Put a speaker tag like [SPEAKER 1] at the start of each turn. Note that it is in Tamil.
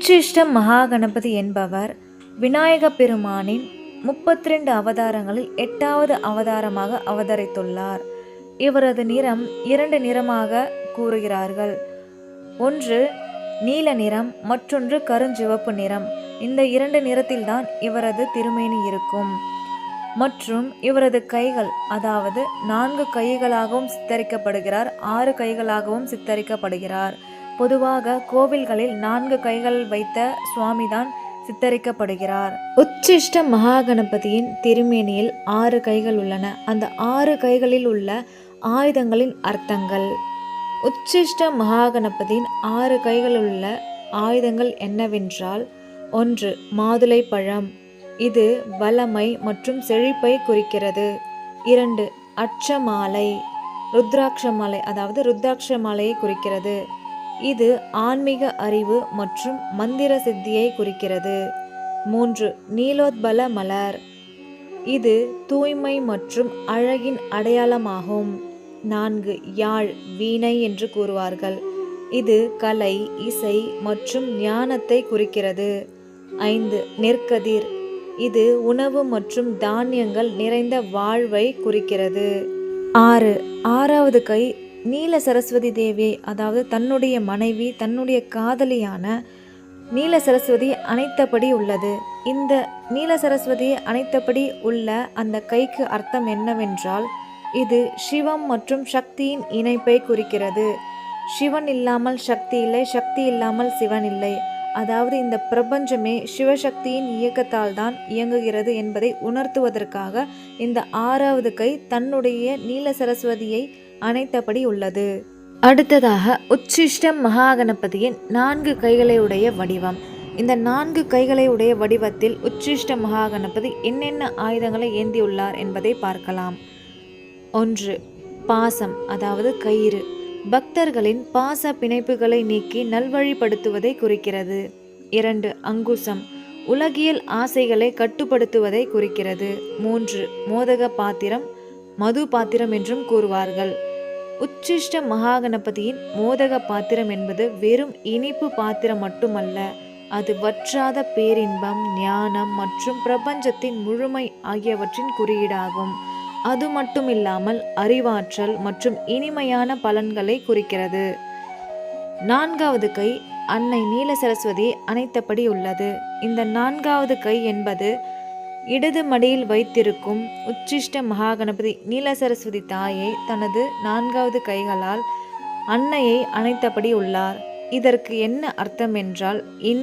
[SPEAKER 1] உச்சிஷ்ட மகாகணபதி என்பவர் விநாயக பெருமானின் 32 அவதாரங்களில் 8வது அவதாரமாக அவதரித்துள்ளார். இவரது நிறம் 2 நிறமாக கூறுகிறார்கள். ஒன்று நீல நிறம், மற்றொன்று கருஞ்சிவப்பு நிறம். இந்த 2 நிறத்தில்தான் இவரது திருமேனி இருக்கும். மற்றும் இவரது கைகள், அதாவது 4 கைகளாகவும் சித்தரிக்கப்படுகிறார், 6 கைகளாகவும் சித்தரிக்கப்படுகிறார். பொதுவாக கோவில்களில் 4 கைகள் வைத்த சுவாமிதான் சித்தரிக்கப்படுகிறார். உச்சிஷ்ட மகாகணபதியின் திருமேனியில் 6 கைகள் உள்ளன. அந்த 6 கைகளில் உள்ள ஆயுதங்களின் அர்த்தங்கள். உச்சிஷ்ட மகாகணபதியின் 6 கைகளில் உள்ள ஆயுதங்கள் என்னவென்றால், 1 மாதுளை பழம், இது வளமை மற்றும் செழிப்பை குறிக்கிறது. 2 அட்சமாலை, ருத்ராட்ச மாலை, அதாவது ருத்ராட்ச மாலையை குறிக்கிறது. இது ஆன்மீக அறிவு மற்றும் மந்திர சித்தியை குறிக்கிறது. 3 நீலோத்பல மலர், இது தூய்மை மற்றும் அழகின் அடையாளமாகும். 4 யாழ், வீணை என்று கூறுவார்கள். இது கலை, இசை மற்றும் ஞானத்தை குறிக்கிறது. 5 நெற்கதிர், இது உணவு மற்றும் தானியங்கள் நிறைந்த வாழ்வை குறிக்கிறது. 6வது கை நீல சரஸ்வதி தேவியை, அதாவது தன்னுடைய மனைவி, தன்னுடைய காதலியான நீல சரஸ்வதியை அணைத்தபடி உள்ளது. இந்த நீல சரஸ்வதியை அணைத்தபடி உள்ள அந்த கைக்கு அர்த்தம் என்னவென்றால், இது சிவம் மற்றும் சக்தியின் இணைப்பை குறிக்கிறது. சிவன் இல்லாமல் சக்தி இல்லை, சக்தி இல்லாமல் சிவன் இல்லை. அதாவது இந்த பிரபஞ்சமே சிவசக்தியின் இயக்கத்தால் தான் இயங்குகிறது என்பதை உணர்த்துவதற்காக இந்த 6வது கை தன்னுடைய நீல சரஸ்வதியை அணைத்தபடி உள்ளது. அடுத்ததாக உச்சிஷ்ட மகாகணபதியின் 4 கைகளையுடைய வடிவம். இந்த 4 கைகளையுடைய வடிவத்தில் உச்சிஷ்ட மகாகணபதி என்னென்ன ஆயுதங்களை ஏந்தியுள்ளார் என்பதை பார்க்கலாம். 1 பாசம், அதாவது கயிறு, பக்தர்களின் பாச பிணைப்புகளை நீக்கி நல்வழிப்படுத்துவதை குறிக்கிறது. 2 அங்குசம், உலகியல் ஆசைகளை கட்டுப்படுத்துவதை குறிக்கிறது. 3 மோதக பாத்திரம், மது பாத்திரம் என்றும் கூறுவார்கள். உச்சிஷ்ட மகாகணபதியின் மோதக பாத்திரம் என்பது வெறும் இனிப்பு பாத்திரம் மட்டுமல்ல, அது வற்றாத பேரின்பம், ஞானம் மற்றும் பிரபஞ்சத்தின் முழுமை ஆகியவற்றின் குறியீடாகும். அது மட்டுமில்லாமல் அறிவாற்றல் மற்றும் இனிமையான பலன்களை குறிக்கிறது. 4வது கை அன்னை நீல சரஸ்வதியை அணைத்தபடி உள்ளது. இந்த 4வது கை என்பது இடது மடியில் வைத்திருக்கும் உச்சிஷ்ட மகாகணபதி நீல சரஸ்வதி தாயை தனது 4வது கைகளால் அன்னையை அணைத்தபடி உள்ளார். இதற்கு என்ன அர்த்தம் என்றால்,